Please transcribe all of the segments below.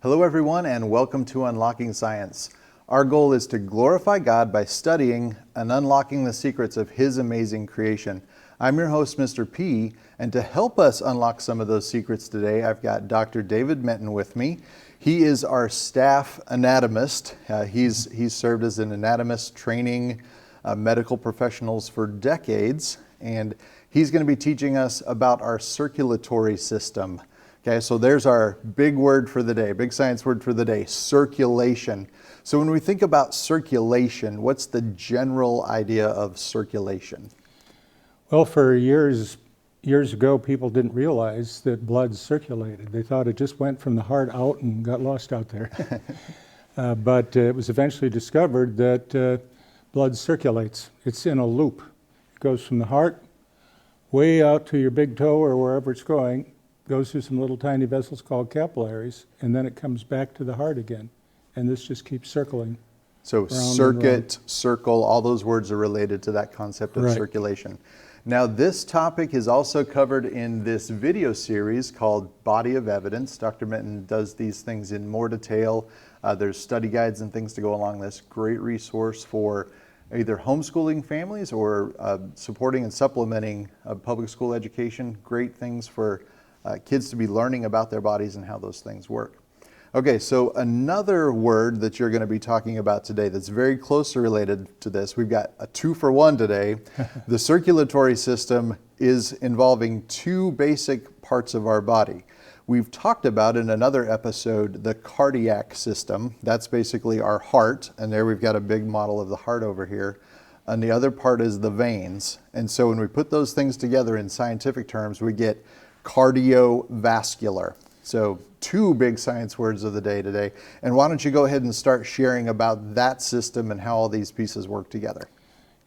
Hello everyone and welcome to Unlocking Science. Our goal is to glorify God by studying and unlocking the secrets of His amazing creation. I'm your host, Mr. P, and to help us unlock some of those secrets today, I've got Dr. David Menton with me. He is our staff anatomist. He's served as an anatomist training medical professionals for decades, and he's going to be teaching us about our circulatory system. Okay, so there's our big word for the day, big science word for the day, circulation. So when we think about circulation, what's the general idea of circulation? Well, for years ago, people didn't realize that blood circulated. They thought it just went from the heart out and got lost out there. But it was eventually discovered that blood circulates. It's in a loop. It goes from the heart way out to your big toe or wherever it's going, goes through some little tiny vessels called capillaries, and then it comes back to the heart again. And this just keeps circling. So circuit, circle, all those words are related to that concept of circulation. Now this topic is also covered in this video series called Body of Evidence. Dr. Menton does these things in more detail. There's study guides and things to go along this. Great resource for either homeschooling families or supporting and supplementing public school education. Great things for kids to be learning about their bodies and how those things work. Okay, so another word that you're going to be talking about today that's very closely related to this, we've got a 2-for-1 today. The circulatory system is involving two basic parts of our body. We've talked about in another episode the cardiac system. That's basically our heart, and there we've got a big model of the heart over here. And the other part is the veins. And so when we put those things together in scientific terms, we get cardiovascular. So two big science words of the day today. And why don't you go ahead and start sharing about that system and how all these pieces work together?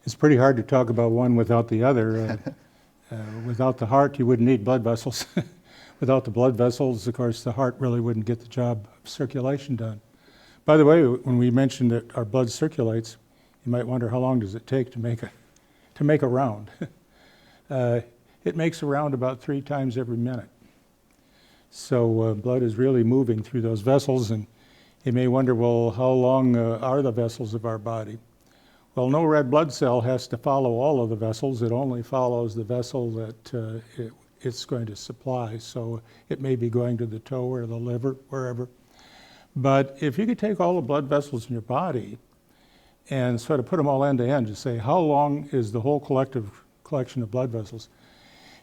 It's pretty hard to talk about one without the other. Without the heart, you wouldn't need blood vessels. Without the blood vessels, of course, the heart really wouldn't get the job of circulation done. By the way, when we mentioned that our blood circulates, you might wonder how long does it take to make a round. It makes a round about 3 times every minute. So blood is really moving through those vessels, and you may wonder, well, how long are the vessels of our body? Well, no red blood cell has to follow all of the vessels. It only follows the vessel that it's going to supply. So it may be going to the toe or the liver, wherever. But if you could take all the blood vessels in your body and sort of put them all end to end, just say, how long is the whole collection of blood vessels?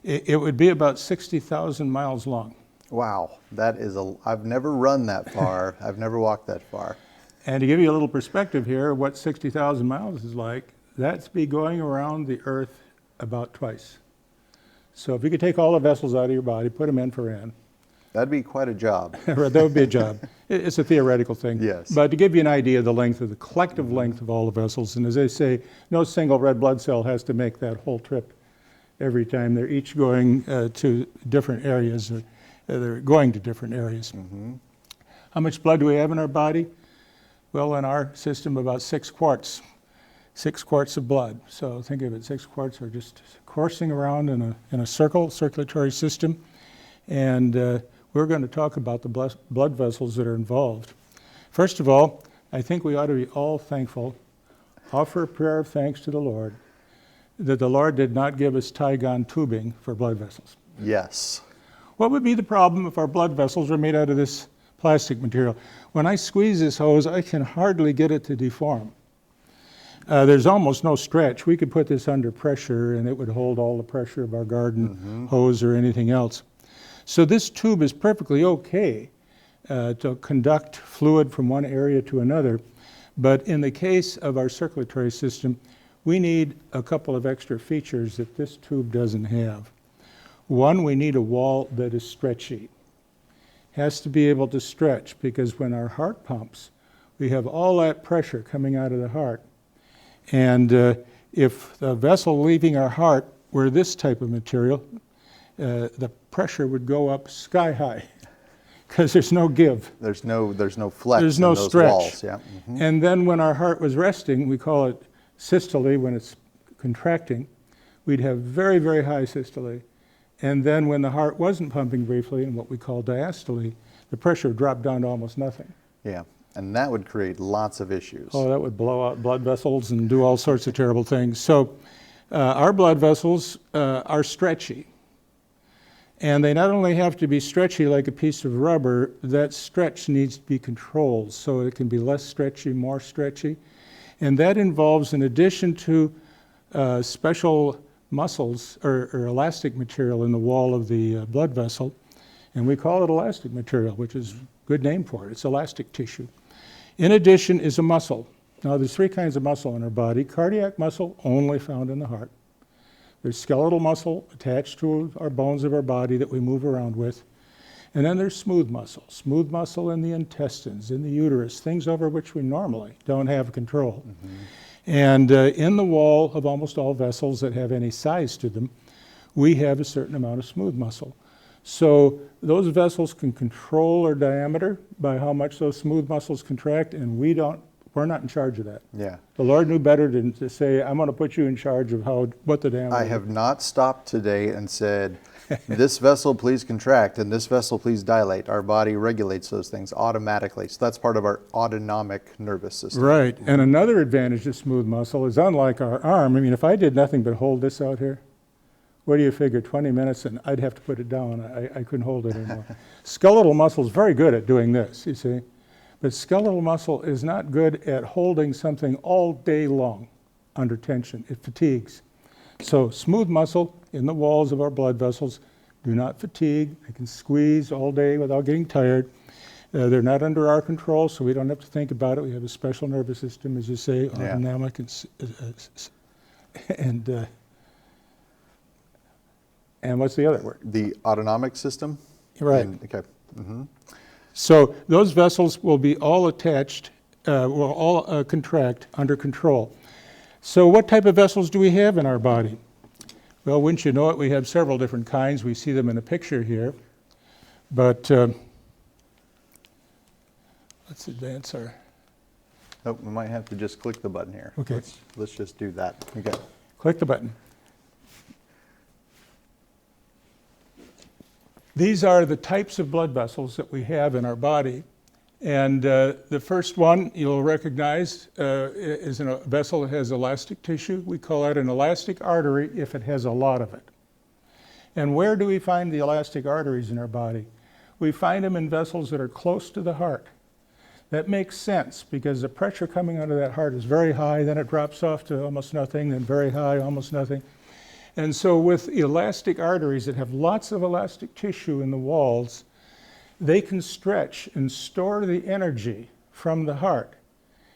It would be about 60,000 miles long. Wow, that is I've never run that far. I've never walked that far. And to give you a little perspective here, what 60,000 miles is like, that's be going around the Earth about twice. So if you could take all the vessels out of your body, put them end for end. That'd be quite a job. That would be a job. It's a theoretical thing. Yes. But to give you an idea of the length of the collective length of all the vessels, and as they say, no single red blood cell has to make that whole trip every time. They're each going to different areas. They're going to different areas. Mm-hmm. How much blood do we have in our body? Well, in our system, about 6 quarts. 6 quarts of blood. So think of it, 6 quarts are just coursing around in a circulatory system. And we're going to talk about the blood vessels that are involved. First of all, I think we ought to be all thankful, offer a prayer of thanks to the Lord, that the Lord did not give us Tygon tubing for blood vessels. Yes. What would be the problem if our blood vessels were made out of this plastic material? When I squeeze this hose, I can hardly get it to deform. There's almost no stretch. We could put this under pressure and it would hold all the pressure of our garden hose or anything else. So this tube is perfectly okay to conduct fluid from one area to another. But in the case of our circulatory system, we need a couple of extra features that this tube doesn't have. One, we need a wall that is stretchy. Has to be able to stretch, because when our heart pumps, we have all that pressure coming out of the heart. And if the vessel leaving our heart were this type of material, the pressure would go up sky high, because there's no give. There's no flex. There's no in those stretch. walls. Yeah. Mm-hmm. And then when our heart was resting, we call it systole when it's contracting, we'd have very, very high systole And then when the heart wasn't pumping briefly, in what we call diastole, the pressure dropped down to almost nothing. Yeah, and that would create lots of issues. Oh, that would blow out blood vessels and do all sorts of terrible things. So our blood vessels are stretchy. And they not only have to be stretchy like a piece of rubber, that stretch needs to be controlled so it can be less stretchy, more stretchy. And that involves, in addition to special muscles or elastic material in the wall of the blood vessel, and we call it elastic material, which is a good name for it. It's elastic tissue. In addition is a muscle. Now there's three kinds of muscle in our body. Cardiac muscle, only found in the heart. There's skeletal muscle attached to our bones of our body that we move around with. And then there's smooth muscle in the intestines, in the uterus, things over which we normally don't have control. And in the wall of almost all vessels that have any size to them, we have a certain amount of smooth muscle. So those vessels can control their diameter by how much those smooth muscles contract, and we're not in charge of that. Yeah. The Lord knew better than to say, I'm going to put you in charge of what the diameter is. I have not stopped today and said, this vessel please contract and this vessel please dilate. Our body regulates those things automatically. So that's part of our autonomic nervous system. Right. And another advantage of smooth muscle is, unlike our arm, I mean, if I did nothing but hold this out here, what do you figure, 20 minutes and I'd have to put it down. I couldn't hold it anymore. Skeletal muscle is very good at doing this, you see. But skeletal muscle is not good at holding something all day long under tension. It fatigues. So smooth muscle in the walls of our blood vessels do not fatigue. They can squeeze all day without getting tired. They're not under our control, so we don't have to think about it. We have a special nervous system, as you say, autonomic and what's the other word? The autonomic system? Right. Okay. Mm-hmm. So those vessels will be all attached, will all contract under control. So what type of vessels do we have in our body? Well, wouldn't you know it, we have several different kinds. We see them in a picture here. But let's advance our... Oh, we might have to just click the button here. Okay. Let's just do that. Okay. Click the button. These are the types of blood vessels that we have in our body. And the first one you'll recognize is a vessel that has elastic tissue. We call that an elastic artery if it has a lot of it. And where do we find the elastic arteries in our body? We find them in vessels that are close to the heart. That makes sense because the pressure coming out of that heart is very high, then it drops off to almost nothing, then very high, almost nothing. And so with elastic arteries that have lots of elastic tissue in the walls, they can stretch and store the energy from the heart.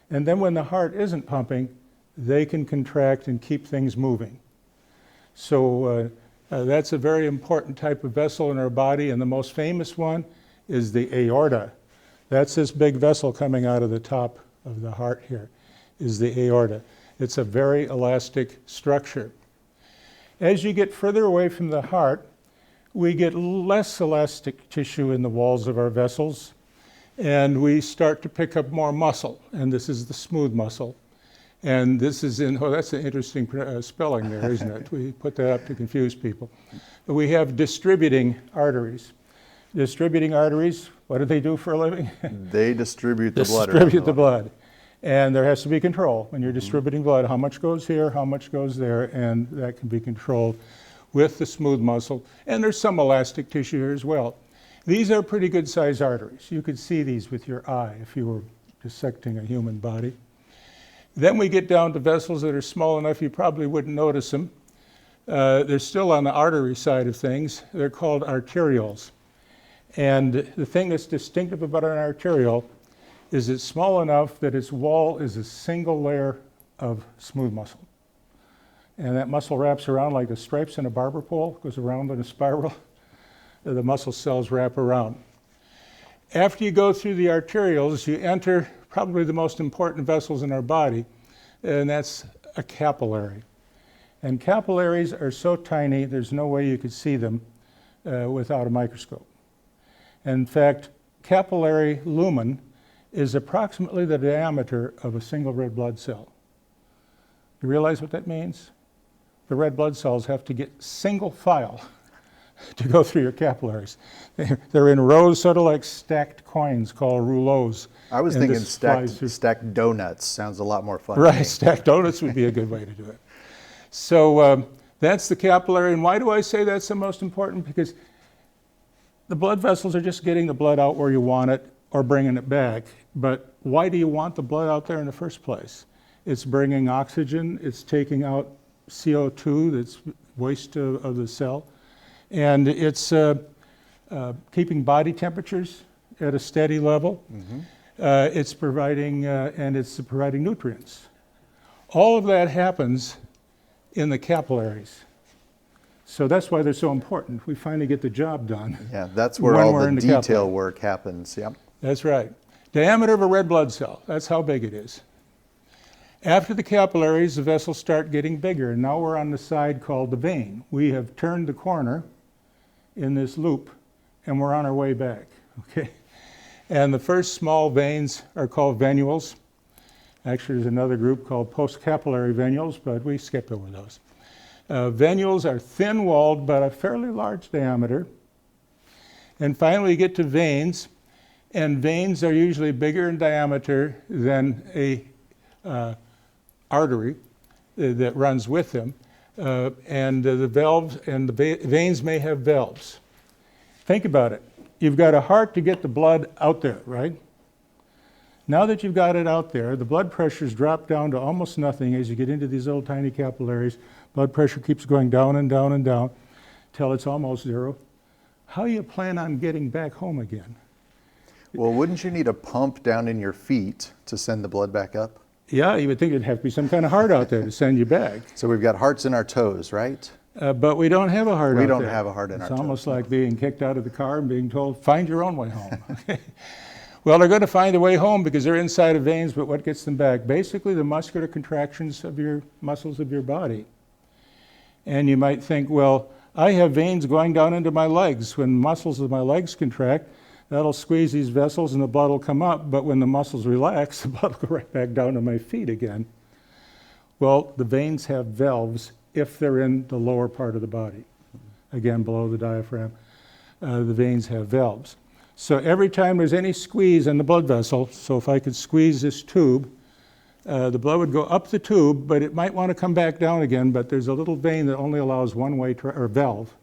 And then when the heart isn't pumping, they can contract and keep things moving. So that's a very important type of vessel in our body, and the most famous one is the aorta. That's this big vessel coming out of the top of the heart here, is the aorta. It's a very elastic structure. As you get further away from the heart, we get less elastic tissue in the walls of our vessels, and we start to pick up more muscle, and this is the smooth muscle. And this is in, oh, that's an interesting spelling there, isn't it? We put that up to confuse people. We have distributing arteries. Distributing arteries, what do they do for a living? They distribute the blood. Distribute the blood. And there has to be control when you're distributing blood. How much goes here, how much goes there, and that can be controlled with the smooth muscle. And there's some elastic tissue here as well. These are pretty good sized arteries. You could see these with your eye if you were dissecting a human body. Then we get down to vessels that are small enough you probably wouldn't notice them. They're still on the artery side of things. They're called arterioles. And the thing that's distinctive about an arteriole is it's small enough that its wall is a single layer of smooth muscle. And that muscle wraps around like the stripes in a barber pole, goes around in a spiral. The muscle cells wrap around. After you go through the arterioles, you enter probably the most important vessels in our body, and that's a capillary. And capillaries are so tiny, there's no way you could see them without a microscope. In fact, capillary lumen is approximately the diameter of a single red blood cell. You realize what that means? The red blood cells have to get single file to go through your capillaries. They're in rows, sort of like stacked coins called rouleaus. I was And thinking this flies through. stacked donuts. Sounds a lot more fun. to me. Right, stacked donuts would be a good way to do it. So that's the capillary. And why do I say that's the most important? Because the blood vessels are just getting the blood out where you want it or bringing it back. But why do you want the blood out there in the first place? It's bringing oxygen, it's taking out CO2, that's waste of the cell, and it's keeping body temperatures at a steady level. It's providing nutrients. All of that happens in the capillaries. So that's why they're so important. We finally get the job done. Yeah, that's where when all we're the in the detail capillary. work happens. Yep. That's right. Diameter of a red blood cell, that's how big it is. After the capillaries, the vessels start getting bigger, and now we're on the side called the vein. We have turned the corner in this loop, and we're on our way back, okay? And the first small veins are called venules. Actually, there's another group called postcapillary venules, but we skipped over those. Venules are thin-walled, but a fairly large diameter. And finally, you get to veins, and veins are usually bigger in diameter than a artery that runs with them, and the valves and the veins may have valves. Think about it. You've got a heart to get the blood out there, right? Now that you've got it out there, the blood pressure's dropped down to almost nothing as you get into these little tiny capillaries. Blood pressure keeps going down and down and down till it's almost zero. How do you plan on getting back home again? Well, wouldn't you need a pump down in your feet to send the blood back up? Yeah, you would think it'd have to be some kind of heart out there to send you back. So we've got hearts in our toes, right? But we don't have a heart out there. We don't have a heart in our It's toes. almost like being kicked out of the car and being told, find your own way home. Well, they're going to find a way home because they're inside of veins, but what gets them back? Basically, the muscular contractions of your muscles of your body. And you might think, well, I have veins going down into my legs. When muscles of my legs contract, that'll squeeze these vessels and the blood will come up, but when the muscles relax, the blood will go right back down to my feet again. Well, the veins have valves if they're in the lower part of the body. Again, below the diaphragm, the veins have valves. So every time there's any squeeze in the blood vessel, so if I could squeeze this tube, the blood would go up the tube, but it might want to come back down again, but there's a little vein that only allows one-way, or valve,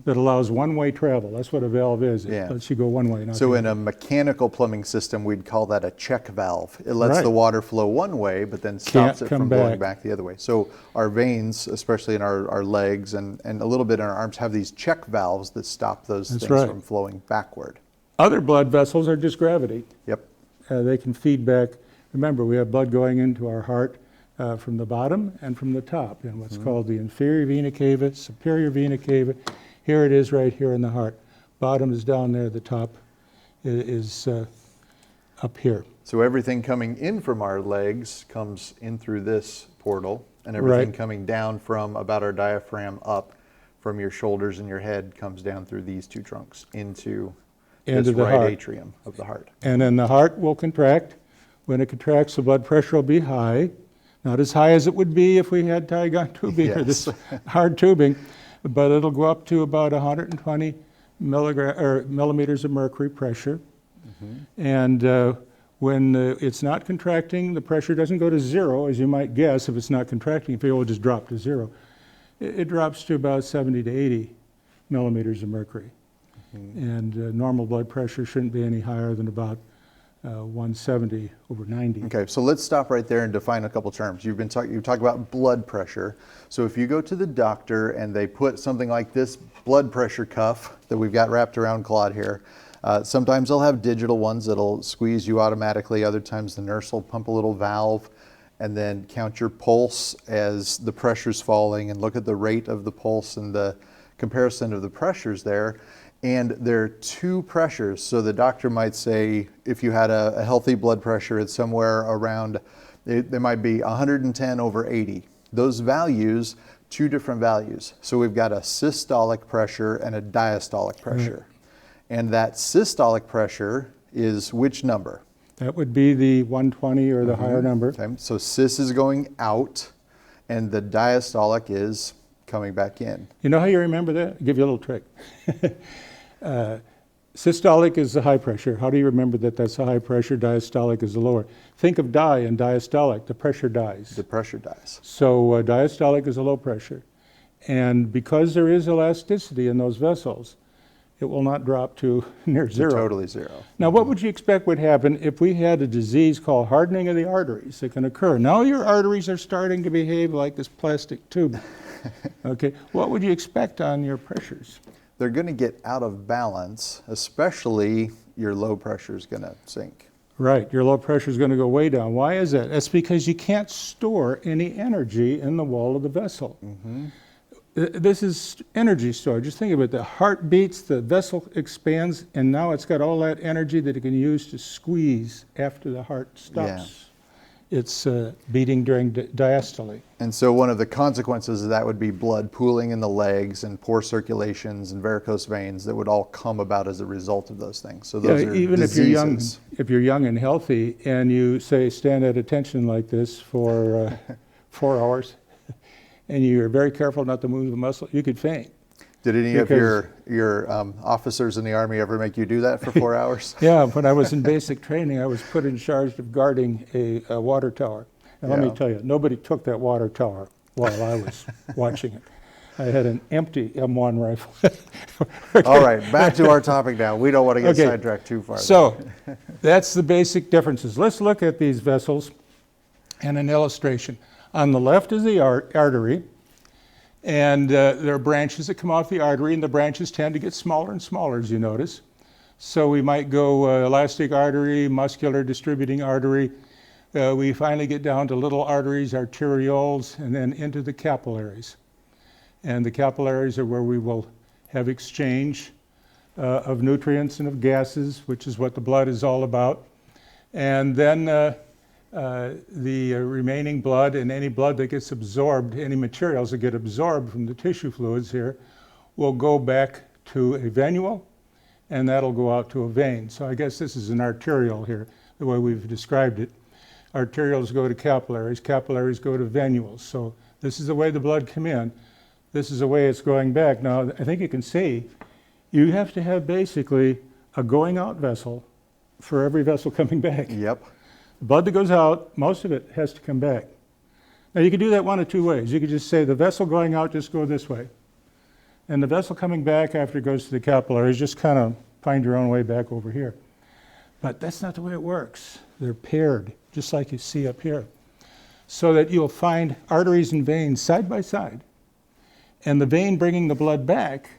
that allows one-way travel. That's what a valve is. It lets you go one way. Not So the in a mechanical plumbing system, we'd call that a check valve. It lets Right. the water flow one way, but then stops it come from going back. back the other way. So our veins, especially in our legs and a little bit in our arms, have these check valves that stop those That's things right. from flowing backward. Other blood vessels are just gravity. Yep. They can feed back. Remember, we have blood going into our heart from the bottom and from the top in what's called the inferior vena cava, superior vena cava. Here it is right here in the heart. Bottom is down there, the top is up here. So everything coming in from our legs comes in through this portal, and everything Right. coming down from about our diaphragm up from your shoulders and your head comes down through these two trunks into this the right heart. atrium of the heart. And then the heart will contract. When it contracts, the blood pressure will be high. Not as high as it would be if we had Tygon tubing or this hard tubing, but it'll go up to about 120 millimeters of mercury pressure. And when it's not contracting, the pressure doesn't go to zero, as you might guess if it's not contracting. If it will just drop to zero, it drops to about 70 to 80 millimeters of mercury. And normal blood pressure shouldn't be any higher than about 170 over 90. Okay, so let's stop right there and define a couple terms. You talk about blood pressure. So if you go to the doctor and they put something like this blood pressure cuff that we've got wrapped around Claude here, sometimes they'll have digital ones that'll squeeze you automatically. Other times the nurse will pump a little valve and then count your pulse as the pressure's falling and look at the rate of the pulse and the comparison of the pressures there. And there are two pressures. So the doctor might say, if you had a healthy blood pressure, it's somewhere around, there might be 110 over 80. Those values, two different values. So we've got a systolic pressure and a diastolic pressure. And that systolic pressure is which number? That would be the 120 or the higher number. Okay. So sys is going out, and the diastolic is coming back in. You know how you remember that? I'll give you a little trick. Systolic is the high pressure. How do you remember that that's the high pressure? Diastolic is the lower. Think of di and diastolic. The pressure dies. The pressure dies. So diastolic is a low pressure. And because there is elasticity in those vessels, it will not drop to near zero. Totally zero. Now, what would you expect would happen if we had a disease called hardening of the arteries that can occur? Now your arteries are starting to behave like this plastic tube. Okay, what would you expect on your pressures? They're going to get out of balance, especially your low pressure is going to sink. Right, your low pressure is going to go way down. Why is that? That's because you can't store any energy in the wall of the vessel. Mm-hmm. This is energy storage. Just think of it. The heart beats, the vessel expands, and now it's got all that energy that it can use to squeeze after the heart stops. It's beating during diastole. And so one of the consequences of that would be blood pooling in the legs and poor circulations and varicose veins that would all come about as a result of those things. So those are even diseases. if you're young and healthy and you say stand at attention like this for 4 hours and you're very careful not to move the muscle, you could faint. Did any of your officers in the Army ever make you do that for 4 hours? Yeah, when I was in basic training, I was put in charge of guarding a water tower. And let me tell you, nobody took that water tower while I was watching it. I had an empty M1 rifle. Okay. All right, back to our topic now. We don't want to get sidetracked too far. So that's the basic differences. Let's look at these vessels and an illustration. On the left is the artery. And there are branches that come off the artery, and the branches tend to get smaller and smaller, as you notice. So we might go elastic artery, muscular distributing artery. We finally get down to little arteries, arterioles, and then into the capillaries. And the capillaries are where we will have exchange of nutrients and of gases, which is what the blood is all about. And then the remaining blood and any blood that gets absorbed, any materials that get absorbed from the tissue fluids here, will go back to a venule, and that'll go out to a vein. So I guess this is an arteriole here, the way we've described it. Arterioles go to capillaries, capillaries go to venules. So this is the way the blood come in. This is the way it's going back. Now, I think you can see, you have to have basically a going out vessel for every vessel coming back. Yep. The blood that goes out, most of it has to come back. Now you could do that one of two ways. You could just say the vessel going out, just go this way. And the vessel coming back after it goes to the capillaries, just kind of find your own way back over here. But that's not the way it works. They're paired, just like you see up here. So that you'll find arteries and veins side by side. And the vein bringing the blood back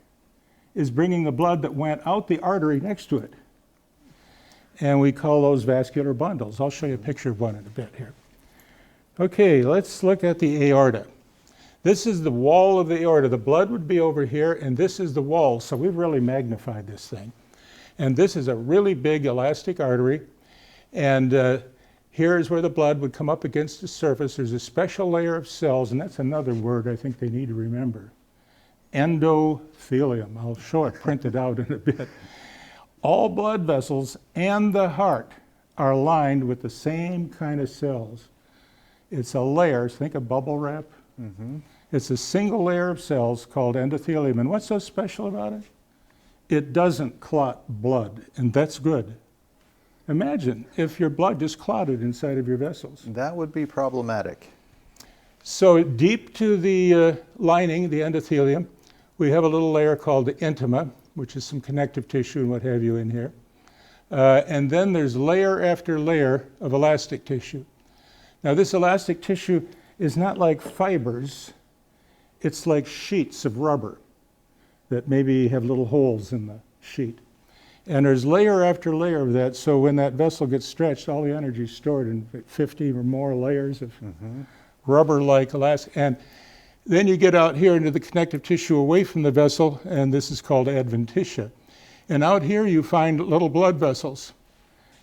is bringing the blood that went out the artery next to it. And we call those vascular bundles. I'll show you a picture of one in a bit here. Okay, let's look at the aorta. This is the wall of the aorta. The blood would be over here, and this is the wall. So we've really magnified this thing. And this is a really big elastic artery. And here is where the blood would come up against the surface. There's a special layer of cells, and that's another word I think they need to remember. Endothelium. I'll show it printed out in a bit. All blood vessels and the heart are lined with the same kind of cells. It's a layer, think of bubble wrap. Mm-hmm. It's a single layer of cells called endothelium. And what's so special about it? It doesn't clot blood, and that's good. Imagine if your blood just clotted inside of your vessels. That would be problematic. So deep to the lining, the endothelium, we have a little layer called the intima, which is some connective tissue and what have you in here. And then there's layer after layer of elastic tissue. Now this elastic tissue is not like fibers, it's like sheets of rubber that maybe have little holes in the sheet. And there's layer after layer of that, so when that vessel gets stretched, all the energy is stored in 50 or more layers of rubber-like elastic. And then you get out here into the connective tissue away from the vessel, and this is called adventitia. And out here you find little blood vessels.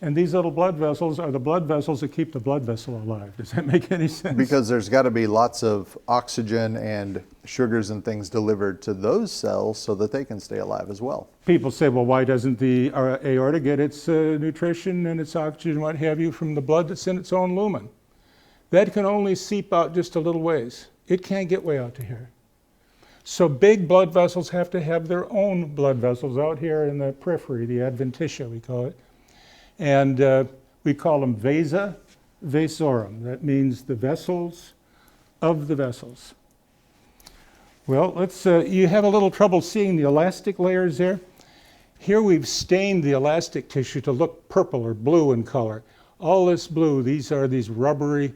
And these little blood vessels are the blood vessels that keep the blood vessel alive. Does that make any sense? Because there's got to be lots of oxygen and sugars and things delivered to those cells so that they can stay alive as well. People say, well, why doesn't the aorta get its nutrition and its oxygen, what have you, from the blood that's in its own lumen? That can only seep out just a little ways. It can't get way out to here. So big blood vessels have to have their own blood vessels out here in the periphery, the adventitia we call it. And we call them vasa vasorum. That means the vessels of the vessels. Well, you have a little trouble seeing the elastic layers there. Here we've stained the elastic tissue to look purple or blue in color. All this blue, these are these rubbery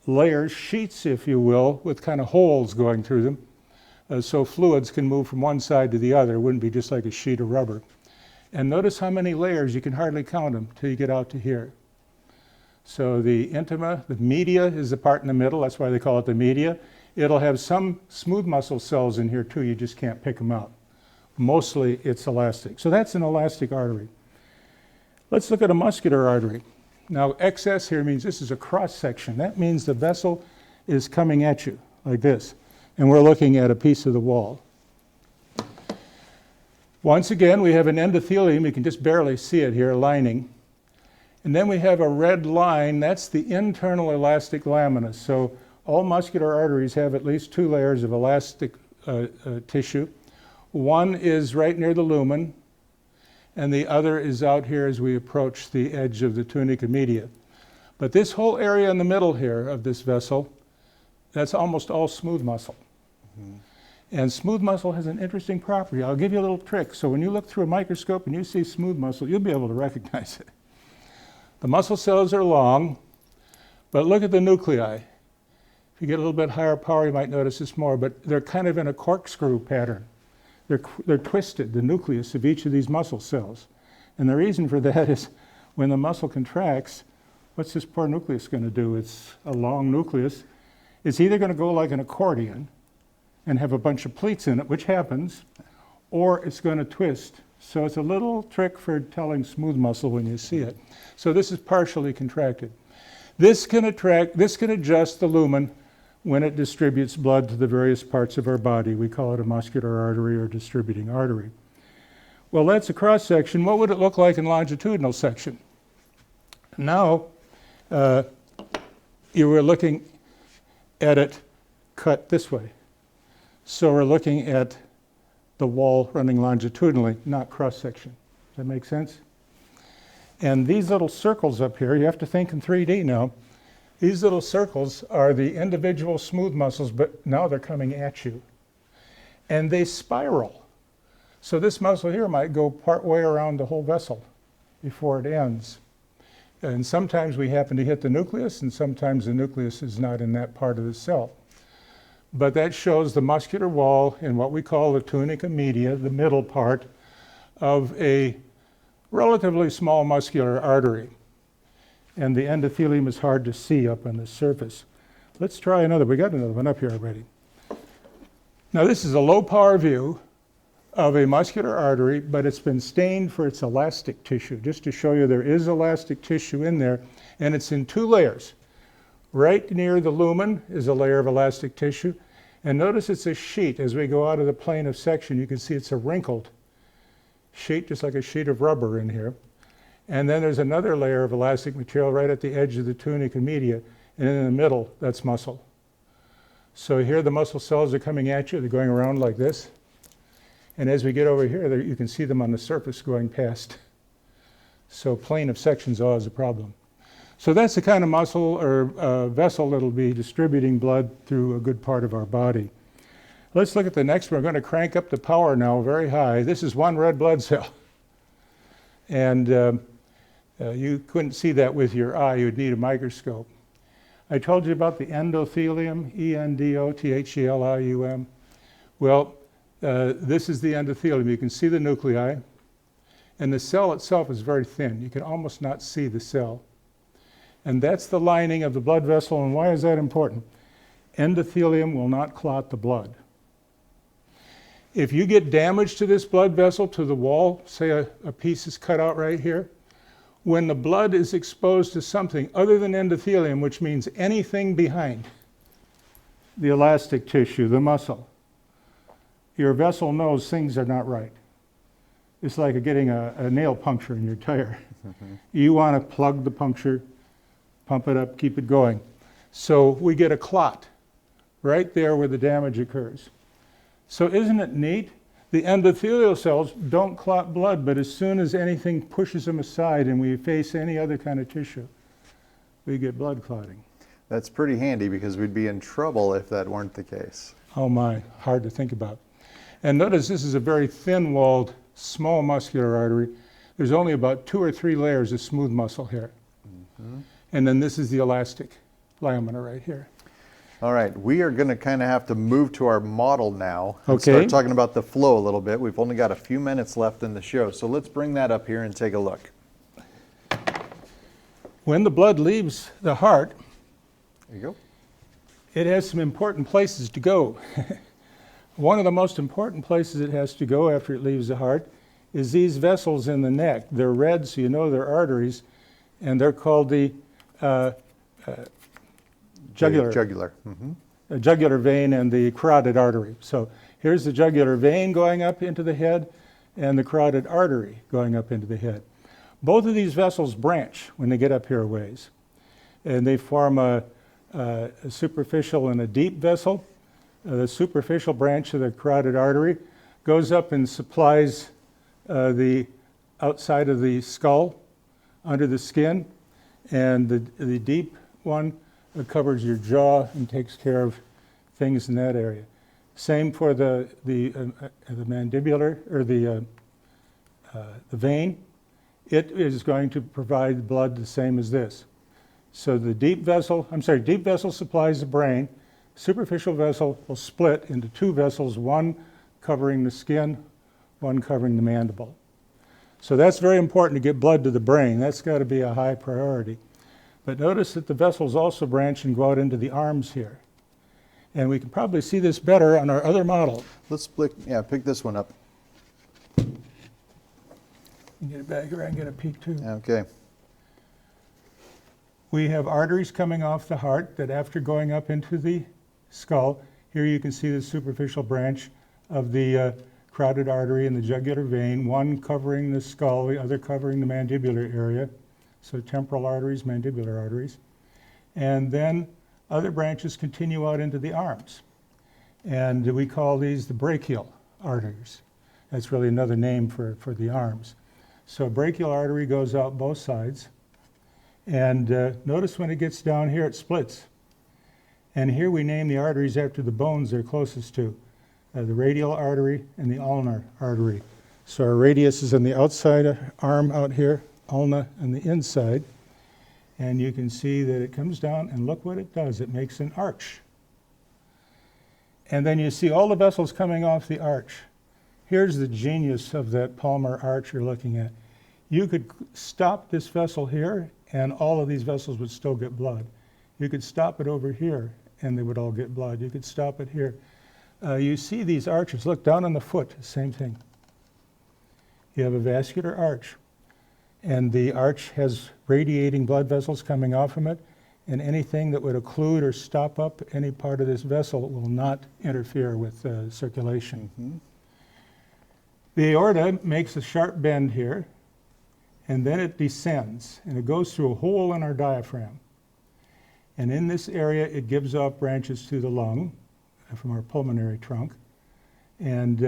layers, sheets if you will, with kind of holes going through them. So fluids can move from one side to the other. It wouldn't be just like a sheet of rubber. And notice how many layers, you can hardly count them till you get out to here. So the intima, the media is the part in the middle, that's why they call it the media. It'll have some smooth muscle cells in here too, you just can't pick them out. Mostly it's elastic. So that's an elastic artery. Let's look at a muscular artery. Now XS here means this is a cross section. That means the vessel is coming at you like this. And we're looking at a piece of the wall. Once again, we have an endothelium. You can just barely see it here, lining. And then we have a red line. That's the internal elastic lamina. So all muscular arteries have at least 2 layers of elastic tissue. One is right near the lumen, and the other is out here as we approach the edge of the tunica media. But this whole area in the middle here of this vessel, that's almost all smooth muscle. Mm-hmm. And smooth muscle has an interesting property. I'll give you a little trick. So when you look through a microscope and you see smooth muscle, you'll be able to recognize it. The muscle cells are long, but look at the nuclei. If you get a little bit higher power, you might notice this more, but they're kind of in a corkscrew pattern. They're twisted, the nucleus of each of these muscle cells. And the reason for that is when the muscle contracts, what's this poor nucleus going to do? It's a long nucleus. It's either going to go like an accordion and have a bunch of pleats in it, which happens, or it's going to twist. So it's a little trick for telling smooth muscle when you see it. So this is partially contracted. This can adjust the lumen when it distributes blood to the various parts of our body. We call it a muscular artery or distributing artery. Well, that's a cross section. What would it look like in longitudinal section? Now, you were looking at it cut this way. So we're looking at the wall running longitudinally, not cross-section. Does that make sense? And these little circles up here, you have to think in 3D now. These little circles are the individual smooth muscles, but now they're coming at you. And they spiral. So this muscle here might go part way around the whole vessel before it ends. And sometimes we happen to hit the nucleus, and sometimes the nucleus is not in that part of the cell. But that shows the muscular wall in what we call the tunica media, the middle part of a relatively small muscular artery. And the endothelium is hard to see up on the surface. Let's try another. We got another one up here already. Now this is a low power view of a muscular artery, but it's been stained for its elastic tissue, just to show you there is elastic tissue in there, and it's in 2 layers. Right near the lumen is a layer of elastic tissue, and notice it's a sheet. As we go out of the plane of section, you can see it's a wrinkled sheet, just like a sheet of rubber in here. And then there's another layer of elastic material right at the edge of the tunica media, and in the middle, that's muscle. So here the muscle cells are coming at you, they're going around like this. And as we get over here, you can see them on the surface going past. So plane of section is always a problem. So that's the kind of muscle or vessel that'll be distributing blood through a good part of our body. Let's look at the next one. We're going to crank up the power now very high. This is one red blood cell. And you couldn't see that with your eye. You would need a microscope. I told you about the endothelium, E-N-D-O-T-H-E-L-I-U-M. Well, this is the endothelium. You can see the nuclei. And the cell itself is very thin. You can almost not see the cell. And that's the lining of the blood vessel. And why is that important? Endothelium will not clot the blood. If you get damage to this blood vessel, to the wall, say a piece is cut out right here, when the blood is exposed to something other than endothelium, which means anything behind the elastic tissue, the muscle, your vessel knows things are not right. It's like getting a nail puncture in your tire. Mm-hmm. You want to plug the puncture, pump it up, keep it going. So we get a clot right there where the damage occurs. So isn't it neat? The endothelial cells don't clot blood, but as soon as anything pushes them aside and we face any other kind of tissue, we get blood clotting. That's pretty handy because we'd be in trouble if that weren't the case. Oh my, hard to think about. And notice this is a very thin-walled, small muscular artery. There's only about 2 or 3 layers of smooth muscle here. And then this is the elastic lamina right here. All right, we are going to kind of have to move to our model now and Okay. start talking about the flow a little bit. We've only got a few minutes left in the show, so let's bring that up here and take a look. When the blood leaves the heart, There you go. it has some important places to go. One of the most important places it has to go after it leaves the heart is these vessels in the neck. They're red, so you know they're arteries, and they're called the jugular. Jugular. Mm-hmm. The jugular vein and the carotid artery. So here's the jugular vein going up into the head and the carotid artery going up into the head. Both of these vessels branch when they get up here a ways, and they form a superficial and a deep vessel. The superficial branch of the carotid artery goes up and supplies the outside of the skull under the skin, and the deep one covers your jaw and takes care of things in that area. Same for the mandibular, or the vein. It is going to provide blood the same as this. So the deep vessel supplies the brain. Superficial vessel will split into 2 vessels, one covering the skin, one covering the mandible. So that's very important to get blood to the brain. That's got to be a high priority. But notice that the vessels also branch and go out into the arms here. And we can probably see this better on our other model. Let's pick this one up. Get it back here, I can get a peek too. Okay. We have arteries coming off the heart that after going up into the skull, here you can see the superficial branch of the carotid artery and the jugular vein, one covering the skull, the other covering the mandibular area. So temporal arteries, mandibular arteries. And then other branches continue out into the arms. And we call these the brachial arteries. That's really another name for the arms. So brachial artery goes out both sides. And notice when it gets down here, it splits. And here we name the arteries after the bones they're closest to, the radial artery and the ulnar artery. So our radius is on the outside arm out here, ulna on the inside. And you can see that it comes down, and look what it does. It makes an arch. And then you see all the vessels coming off the arch. Here's the genius of that Palmar Arch you're looking at. You could stop this vessel here, and all of these vessels would still get blood. You could stop it over here, and they would all get blood. You could stop it here. You see these arches. Look, down on the foot, same thing. You have a vascular arch, and the arch has radiating blood vessels coming off from it, and anything that would occlude or stop up any part of this vessel will not interfere with circulation. Mm-hmm. The aorta makes a sharp bend here, and then it descends, and it goes through a hole in our diaphragm. And in this area, it gives off branches to the lung from our pulmonary trunk. And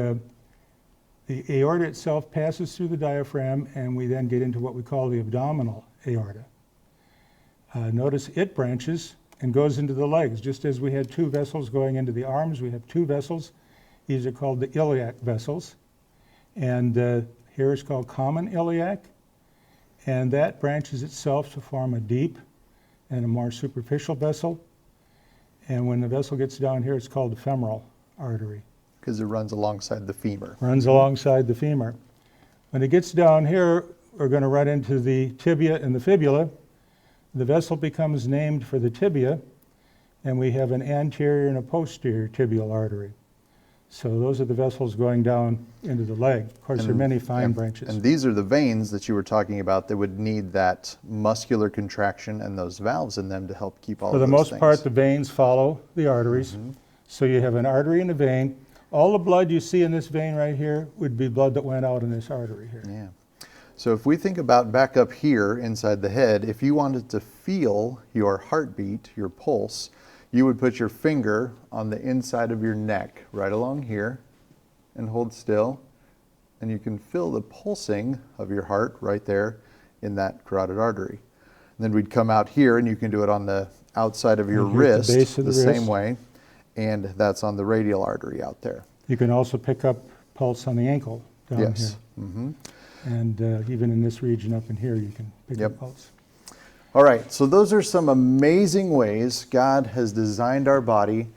the aorta itself passes through the diaphragm, and we then get into what we call the abdominal aorta. Notice it branches and goes into the legs. Just as we had 2 vessels going into the arms, we have 2 vessels. These are called the iliac vessels. And here is called common iliac. And that branches itself to form a deep and a more superficial vessel. And when the vessel gets down here, it's called the femoral artery. Because it runs alongside the femur. Runs alongside the femur. When it gets down here, we're going to run into the tibia and the fibula. The vessel becomes named for the tibia, and we have an anterior and a posterior tibial artery. So those are the vessels going down into the leg. Of course, there are many fine branches. And these are the veins that you were talking about that would need that muscular contraction and those valves in them to help keep all of those things. For the most part, the veins follow the arteries. Mm-hmm. So you have an artery and a vein. All the blood you see in this vein right here would be blood that went out in this artery here. Yeah. So if we think about back up here inside the head, if you wanted to feel your heartbeat, your pulse, you would put your finger on the inside of your neck, right along here, and hold still. And you can feel the pulsing of your heart right there in that carotid artery. And then we'd come out here, and you can do it on the outside of your Right here at the wrist base of the same wrist. way. And that's on the radial artery out there. You can also pick up pulse on the ankle down Yes. here. Mm-hmm. And even in this region up in here, you can pick Yep. up pulse. All right, so those are some amazing ways God has designed our body.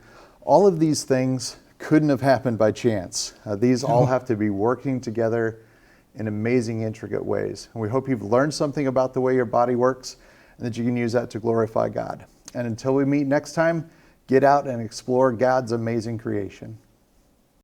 All of these things couldn't have happened by chance. These all have to be working together in amazing, intricate ways. And we hope you've learned something about the way your body works and that you can use that to glorify God. And until we meet next time, get out and explore God's amazing creation.